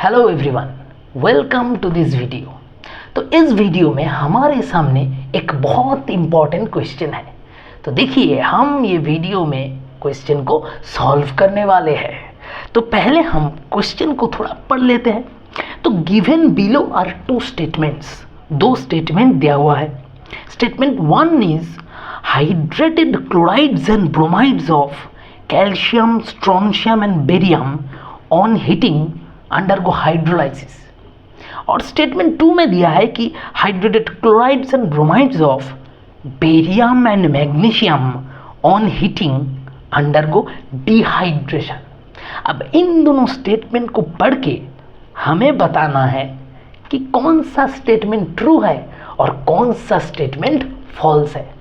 Hello everyone, welcome to this video. तो इस video में हमारे सामने एक बहुत इम्पॉर्टेंट क्वेश्चन है। तो देखिए, हम ये वीडियो में क्वेश्चन को सॉल्व करने वाले हैं। तो पहले हम क्वेश्चन को थोड़ा पढ़ लेते हैं। तो given below are two statements, दो स्टेटमेंट दिया हुआ है। Statement 1 is hydrated chlorides and bromides of calcium, strontium and barium on heating undergo hydrolysis. और स्टेटमेंट 2 में दिया है कि hydrated chlorides and bromides of barium and magnesium on heating undergo dehydration. अब इन दोनों स्टेटमेंट को पढ़ के हमें बताना है कि कौन सा स्टेटमेंट ट्रू है और कौन सा स्टेटमेंट फॉल्स है।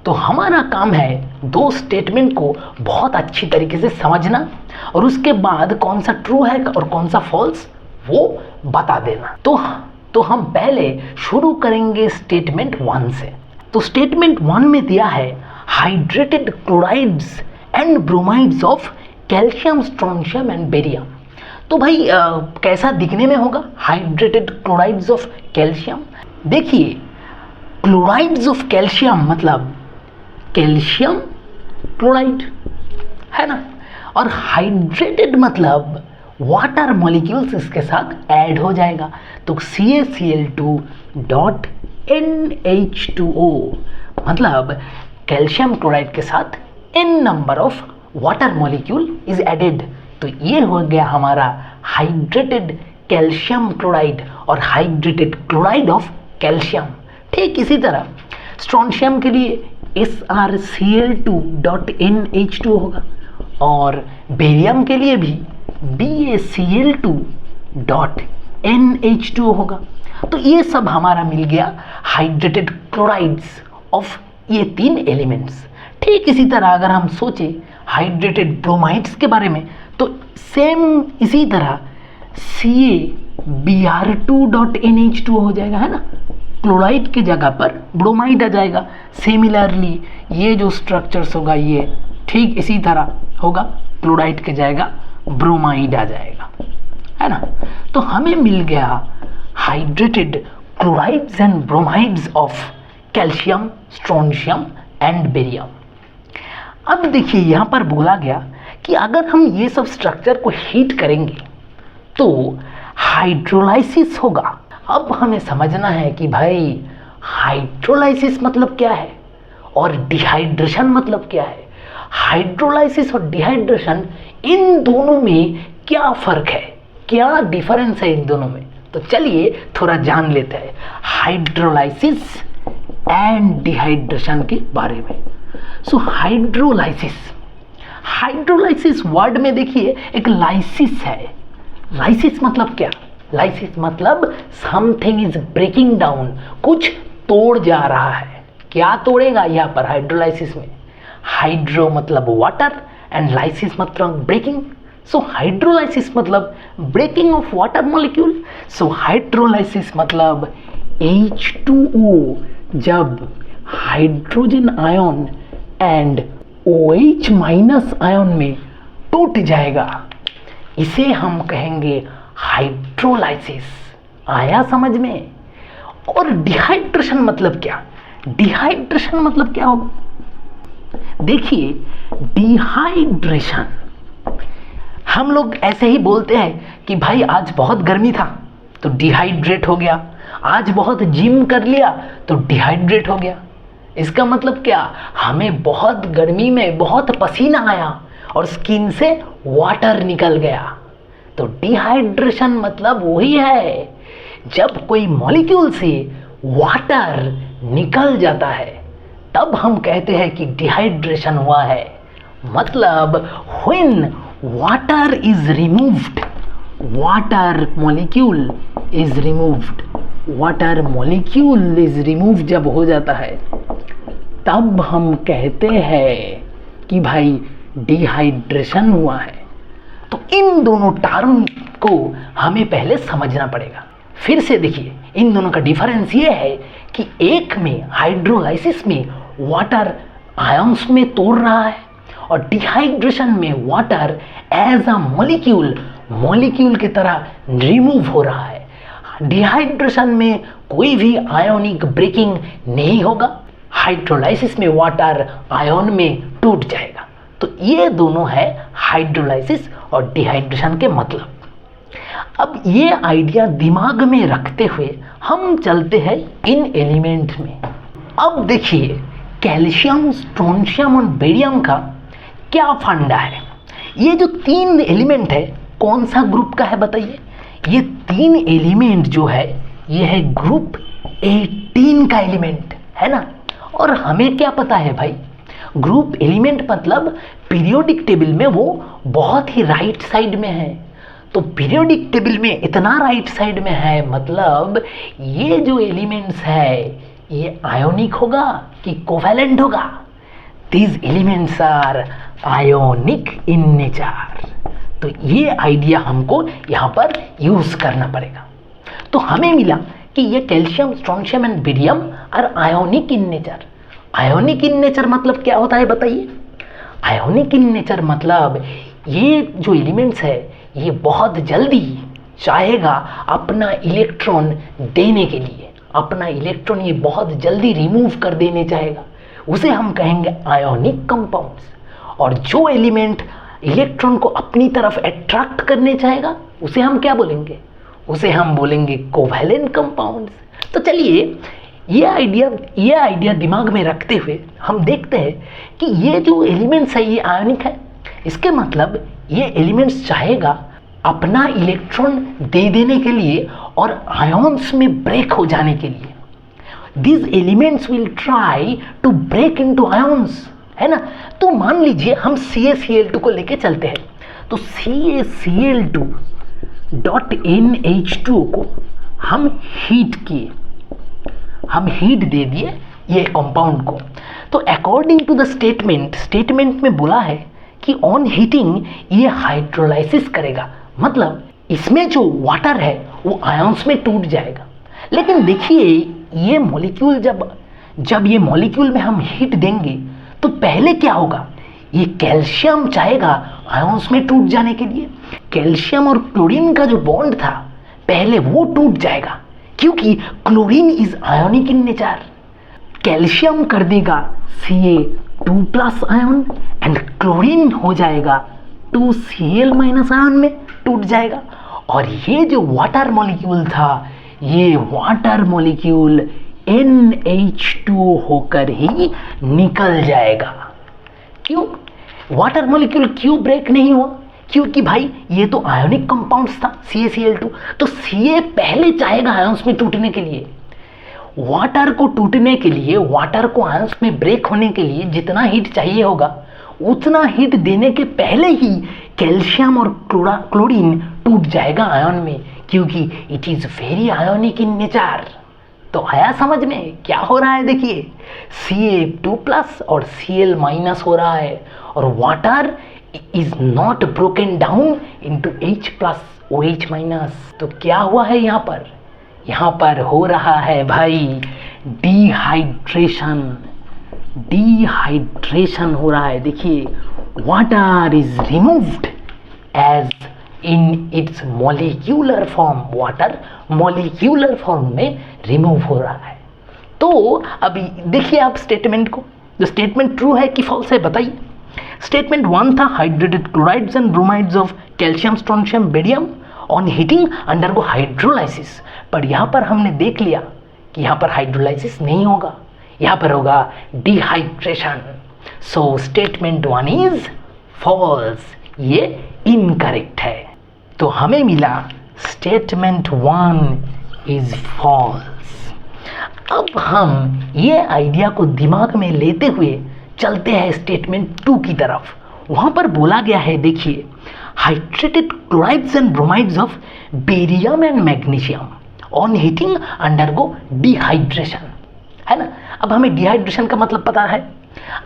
तो हमारा काम है दो स्टेटमेंट को बहुत अच्छी तरीके से समझना और उसके बाद कौन सा ट्रू है और कौन सा फॉल्स वो बता देना। तो हम पहले शुरू करेंगे स्टेटमेंट 1 से। तो स्टेटमेंट 1 में दिया है hydrated chlorides and bromides of calcium, strontium and barium. तो भाई कैसा दिखने में होगा हाइड्रेटेड क्लोराइड्स ऑफ कैल्शियम? देखिए, क्लोराइड्स ऑफ कैल्शियम मतलब कैल्शियम क्लोराइड है ना, और हाइड्रेटेड मतलब वाटर मॉलिक्यूल्स इसके साथ ऐड हो जाएगा। तो CaCl2 डॉट NH2O मतलब कैल्शियम क्लोराइड के साथ n number of water molecule is added. तो ये हो गया हमारा हाइड्रेटेड कैल्शियम क्लोराइड और हाइड्रेटेड क्लोराइड ऑफ कैल्शियम। ठीक इसी तरह स्ट्रोंशियम के लिए SrCl2 डॉट NH2 होगा और बेरियम के लिए भी BaCl2 डॉट NH2 होगा। तो ये सब हमारा मिल गया हाइड्रेटेड क्लोराइड्स ऑफ ये तीन एलिमेंट्स। ठीक इसी तरह अगर हम सोचें हाइड्रेटेड ब्रोमाइड्स के बारे में तो सेम इसी तरह CaBr2 डॉट NH2 हो जाएगा, है ना। क्लोराइड के जगह पर ब्रोमाइड आ जाएगा। सिमिलरली ये जो स्ट्रक्चर्स होगा ये ठीक इसी तरह होगा, क्लोराइड के जगह ब्रोमाइड आ जाएगा, है ना। तो हमें मिल गया hydrated chlorides and bromides of calcium, strontium and barium. अब देखिए यहाँ पर बोला गया कि अगर हम ये सब स्ट्रक्चर को हीट करेंगे तो हाइड्रोलाइसिस होगा। अब हमें समझना है कि भाई हाइड्रोलाइसिस मतलब क्या है और डिहाइड्रेशन मतलब क्या है। हाइड्रोलाइसिस और डिहाइड्रेशन, इन दोनों में क्या फ़र्क है, क्या डिफरेंस है इन दोनों में। तो चलिए थोड़ा जान लेते हैं हाइड्रोलाइसिस एंड डिहाइड्रेशन के बारे में। सो हाइड्रोलाइसिस वर्ड में देखिए एक लाइसिस है। लाइसिस मतलब क्या? लाइसिस मतलब समथिंग इज ब्रेकिंग डाउन, कुछ तोड़ जा रहा है। क्या तोड़ेगा यहाँ पर हाइड्रोलाइसिस में? हाइड्रो मतलब वाटर एंड लाइसिस मतलब ब्रेकिंग। सो हाइड्रोलाइसिस मतलब breaking of water molecule. So hydrolysis मतलब H2O जब hydrogen ion and OH minus ion में टूट जाएगा, इसे हम कहेंगे हाइड्रोलाइसिस। आया समझ में? और डिहाइड्रेशन मतलब क्या? डिहाइड्रेशन मतलब क्या होगा? देखिए, डिहाइड्रेशन हम लोग ऐसे ही बोलते हैं कि भाई आज बहुत गर्मी था तो डिहाइड्रेट हो गया, आज बहुत जिम कर लिया तो डिहाइड्रेट हो गया। इसका मतलब क्या? हमें बहुत गर्मी में बहुत पसीना आया और स्किन से वाटर निकल गया। तो डिहाइड्रेशन मतलब वही है जब कोई मॉलिक्यूल से वाटर निकल जाता है, तब हम कहते हैं कि डिहाइड्रेशन हुआ है। मतलब when water is removed, water molecule is removed, water molecule is remove जब हो जाता है तब हम कहते हैं कि भाई डिहाइड्रेशन हुआ है। तो इन दोनों टर्म को हमें पहले समझना पड़ेगा। फिर से देखिए, इन दोनों का डिफरेंस ये है कि एक में हाइड्रोलाइसिस में वाटर आयंस में तोड़ रहा है और डिहाइड्रेशन में water as a molecule molecule की तरह रिमूव हो रहा है। डिहाइड्रेशन में कोई भी आयोनिक ब्रेकिंग नहीं होगा, हाइड्रोलाइसिस में वाटर आयन में टूट जाएगा। तो ये दोनों है हाइड्रोलाइसिस और डिहाइड्रेशन के मतलब। अब ये आइडिया दिमाग में रखते हुए हम चलते हैं इन एलिमेंट में। अब देखिए कैल्शियम, स्ट्रोंशियम और बेरियम का क्या फंडा है। ये जो 3 एलिमेंट है कौन सा ग्रुप का है बताइए? ये 3 एलिमेंट जो है ये है ग्रुप 18 का एलिमेंट है ना। और हमें क्या पता है भाई, ग्रुप एलिमेंट मतलब पीरियोडिक टेबल में वो बहुत ही राइट साइड में है। तो पीरियोडिक टेबल में इतना राइट साइड में है मतलब ये जो एलिमेंट्स है ये आयोनिक होगा कि कोवैलेंट होगा? These elements are ionic in nature. तो ये आइडिया हमको यहाँ पर यूज करना पड़ेगा। तो हमें मिला कि ये calcium, strontium and barium are ionic in nature. Ionic in nature मतलब क्या होता है बताइए? आयोनिक इन नेचर मतलब ये जो एलिमेंट्स है ये बहुत जल्दी चाहेगा अपना इलेक्ट्रॉन देने के लिए, अपना इलेक्ट्रॉन ये बहुत जल्दी रिमूव कर देने चाहेगा, उसे हम कहेंगे आयोनिक कंपाउंड्स। और जो एलिमेंट इलेक्ट्रॉन को अपनी तरफ अट्रैक्ट करने चाहेगा उसे हम क्या बोलेंगे? उसे हम बोलेंगे कोवैलेंट कंपाउंड्स। तो चलिए ये आइडिया दिमाग में रखते हुए हम देखते हैं कि ये जो एलिमेंट्स है ये आयोनिक है। इसके मतलब ये एलिमेंट्स चाहेगा अपना इलेक्ट्रॉन दे देने के लिए और आयन्स में ब्रेक हो जाने के लिए। These elements will try to break into ions, है ना। तो मान लीजिए हम CaCl2 को लेके चलते हैं। तो CaCl2 .NH2 को हम हीट किए, हम हीट दे दिए ये कंपाउंड को। तो अकॉर्डिंग टू द स्टेटमेंट में बोला है कि ऑन हीटिंग ये हाइड्रोलाइसिस करेगा, मतलब इसमें जो वाटर है वो आयंस में टूट जाएगा। लेकिन देखिए ये मॉलिक्यूल जब ये मॉलिक्यूल में हम हीट देंगे तो पहले क्या होगा? ये कैल्शियम चाहेगा आयंस में टूट जाने के लिए। कैल्शियम और क्लोरीन का जो बॉन्ड था पहले वो टूट जाएगा, क्योंकि chlorine is ionic in nature. Calcium कर देगा Ca2+ आयन एंड क्लोरीन हो जाएगा 2Cl- आयन में टूट जाएगा। और ये जो वाटर मॉलिक्यूल था ये वाटर मॉलिक्यूल NH2 होकर ही निकल जाएगा। क्यों वाटर मॉलिक्यूल क्यों ब्रेक नहीं हुआ? क्योंकि भाई ये तो आयोनिक कंपाउंड्स था CaCl2। तो Ca पहले चाहेगा आयंस में टूटने के लिए। वाटर को टूटने के लिए, वाटर को आयंस में ब्रेक होने के लिए जितना हीट चाहिए होगा उतना हीट देने के पहले ही कैल्शियम और क्लोरीन टूट जाएगा आयन में, क्योंकि it is very ionic in nature. तो आया समझ में क्या हो रहा है? देखिए Ca2+ और Cl- हो रहा है और water is not broken down into H+ OH-। तो क्या हुआ है यहाँ पर? यहाँ पर हो रहा है भाई डिहाइड्रेशन हो रहा है। देखिए water is removed as in its molecular form. Water molecular form में रिमूव हो रहा है। तो अभी देखिए आप स्टेटमेंट को, जो स्टेटमेंट ट्रू है कि फॉल्स है बताइए। स्टेटमेंट 1 था hydrated chlorides and bromides of calcium, strontium, barium on heating undergo hydrolysis. पर यहाँ पर हमने देख लिया कि यहाँ पर हाइड्रोलाइसिस नहीं होगा, यहाँ पर होगा dehydration. So statement 1 is false, ये इनकरेक्ट है। तो हमें मिला स्टेटमेंट 1 इज फॉल्स। अब हम ये आइडिया को दिमाग में लेते हुए चलते हैं स्टेटमेंट 2 की तरफ। वहाँ पर बोला गया है, देखिए hydrated chlorides and bromides of barium and magnesium on heating undergo dehydration, है ना। अब हमें डिहाइड्रेशन का मतलब पता है।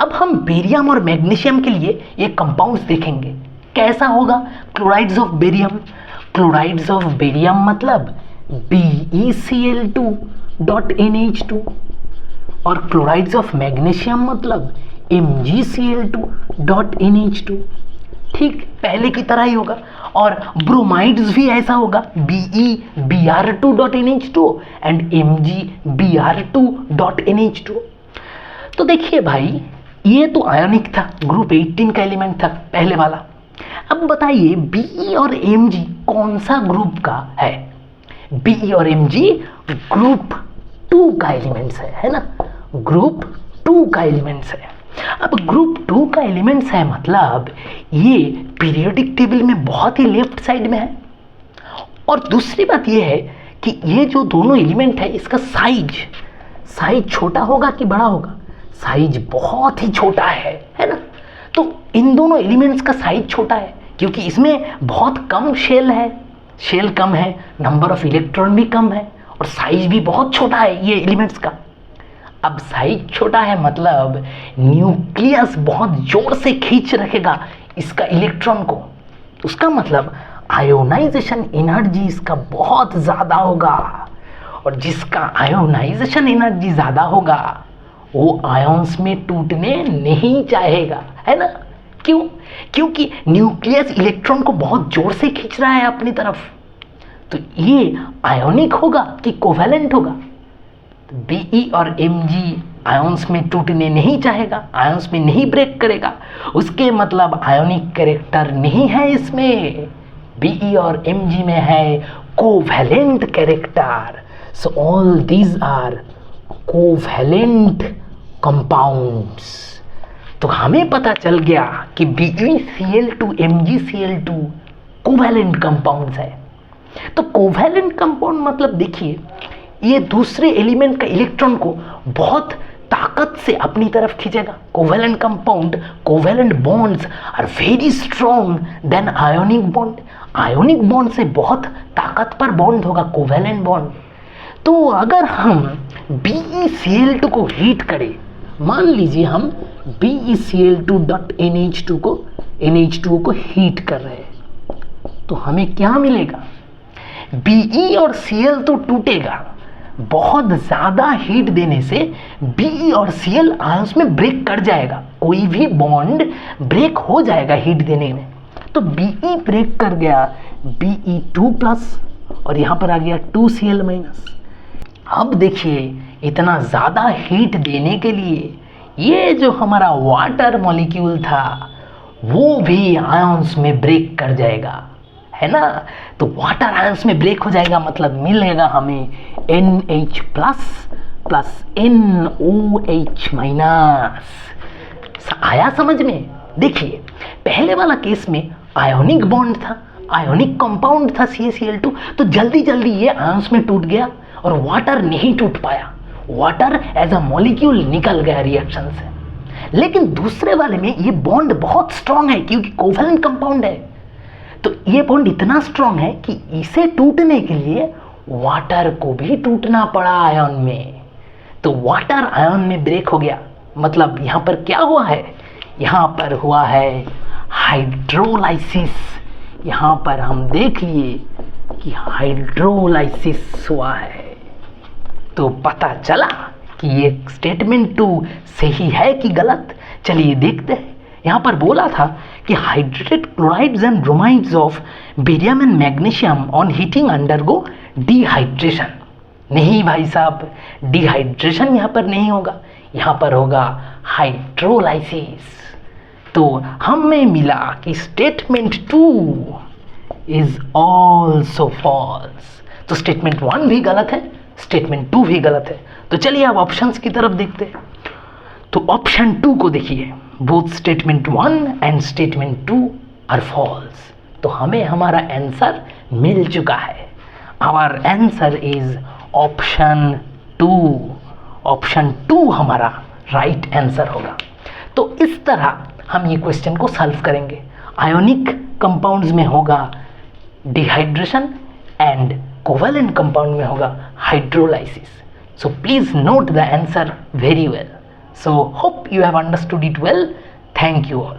अब हम बेरियम और मैग्नीशियम के लिए ये कंपाउंड्स देखेंगे कैसा होगा। क्लोराइड्स ऑफ बेरियम मतलब BeCl2 .NH2 और क्लोराइड्स ऑफ मैग्नीशियम मतलब MgCl2 .NH2। ठीक पहले की तरह ही होगा। और ब्रोमाइड्स भी ऐसा होगा, BeBr2.NH2 एंड MgBr2.NH2। तो देखिए भाई, ये तो आयोनिक था, ग्रुप 18 का एलिमेंट था पहले वाला। अब बताइए Be और Mg कौन सा ग्रुप का है? Be और Mg ग्रुप 2 का एलिमेंट्स है ना, ग्रुप 2 का एलिमेंट्स है। अब ग्रुप 2 का एलिमेंट्स है मतलब ये पीरियोडिक टेबल में बहुत ही लेफ्ट साइड में है। और दूसरी बात ये है कि ये जो दोनों एलिमेंट है इसका साइज छोटा होगा कि बड़ा होगा? साइज बहुत ही छोटा है ना। तो इन दोनों एलिमेंट्स का साइज छोटा है क्योंकि इसमें बहुत कम शेल कम है, नंबर ऑफ इलेक्ट्रॉन भी कम है और साइज भी बहुत छोटा है ये एलिमेंट्स का। अब साइज छोटा है मतलब न्यूक्लियस बहुत जोर से खींच रखेगा इसका इलेक्ट्रॉन को, उसका मतलब आयोनाइजेशन एनर्जी इसका बहुत ज़्यादा होगा। और जिसका आयोनाइजेशन एनर्जी ज़्यादा होगा वो आयंस में टूटने नहीं चाहेगा, है ना। क्यों? क्योंकि न्यूक्लियस इलेक्ट्रॉन को बहुत जोर से खींच रहा है अपनी तरफ। तो ये आयोनिक होगा कि कोवैलेंट होगा? तो Be और Mg आयंस में टूटने नहीं चाहेगा, आयंस में नहीं ब्रेक करेगा, उसके मतलब आयोनिक कैरेक्टर नहीं है इसमें। Be और Mg में है covalent character. So all these are covalent compounds. तो हमें पता चल गया कि BeCl2 MgCl2 कोवैलेंट कंपाउंड्स है। तो कोवैलेंट कंपाउंड मतलब देखिए, ये दूसरे एलिमेंट का इलेक्ट्रॉन को बहुत ताकत से अपनी तरफ खींचेगा। Covalent compound, covalent bonds are very strong than ionic bond. Ionic bond से बहुत ताकतवर बॉन्ड होगा कोवैलेंट बॉन्ड। तो अगर हम BeCl2 को हीट करें, मान लीजिए हम BeCl2.NH2 को NH2 को हीट कर रहे हैं, तो हमें क्या मिलेगा? Be और Cl तो टूटेगा, बहुत ज़्यादा हीट देने से Be और Cl आयंस में ब्रेक कर जाएगा, कोई भी बॉन्ड ब्रेक हो जाएगा हीट देने में। तो Be ब्रेक कर गया, Be2+ और यहाँ पर आ गया 2Cl-। अब देखिए, इतना ज़्यादा हीट देने के लिए ये जो हमारा वाटर मॉलिक्यूल था वो भी आयंस में ब्रेक कर जाएगा, है ना। तो वाटर आयंस में ब्रेक हो जाएगा मतलब मिलेगा हमें NH+ प्लस NOH-। आया समझ में? देखिए, पहले वाला केस में आयोनिक बॉन्ड था, आयोनिक कंपाउंड था CaCl2, तो जल्दी जल्दी ये आयंस में टूट गया और वाटर नहीं टूट पाया, वाटर एज अ मॉलिक्यूल निकल गया रिएक्शन से। लेकिन दूसरे वाले में ये बॉन्ड बहुत स्ट्रांग है क्योंकि कोवैलेंट कंपाउंड है। तो ये बॉन्ड इतना स्ट्रांग है कि इसे टूटने के लिए वाटर को भी टूटना पड़ा आयन में। तो वाटर आयन में ब्रेक हो गया, मतलब यहाँ पर क्या हुआ है? यहाँ पर हुआ है हाइड्रोलाइसिस। यहाँ पर हम देख लिए कि हाइड्रोलाइसिस हुआ है। तो पता चला कि ये स्टेटमेंट 2 सही है कि गलत। चलिए देखते हैं। यहाँ पर बोला था कि hydrated chlorides and bromides of barium and magnesium on heating undergo dehydration. नहीं भाई साहब, डिहाइड्रेशन यहाँ पर नहीं होगा, यहाँ पर होगा हाइड्रोलाइसिस। तो हमें मिला कि स्टेटमेंट 2 इज ऑल्सो फॉल्स। तो स्टेटमेंट 1 भी गलत है, स्टेटमेंट 2 भी गलत है। तो चलिए अब ऑप्शंस की तरफ देखते हैं। तो ऑप्शन 2 को देखिए, both statement 1 and statement 2 are false. तो हमें हमारा आंसर मिल चुका है। Our answer is option 2। Option 2 हमारा राइट आंसर होगा। तो इस तरह हम ये क्वेश्चन को सॉल्व करेंगे। आयोनिक कंपाउंड्स में होगा डिहाइड्रेशन एंड कोवैलेंट कंपाउंड में होगा hydrolysis. So please note the answer very well. So hope you have understood it well. Thank you all.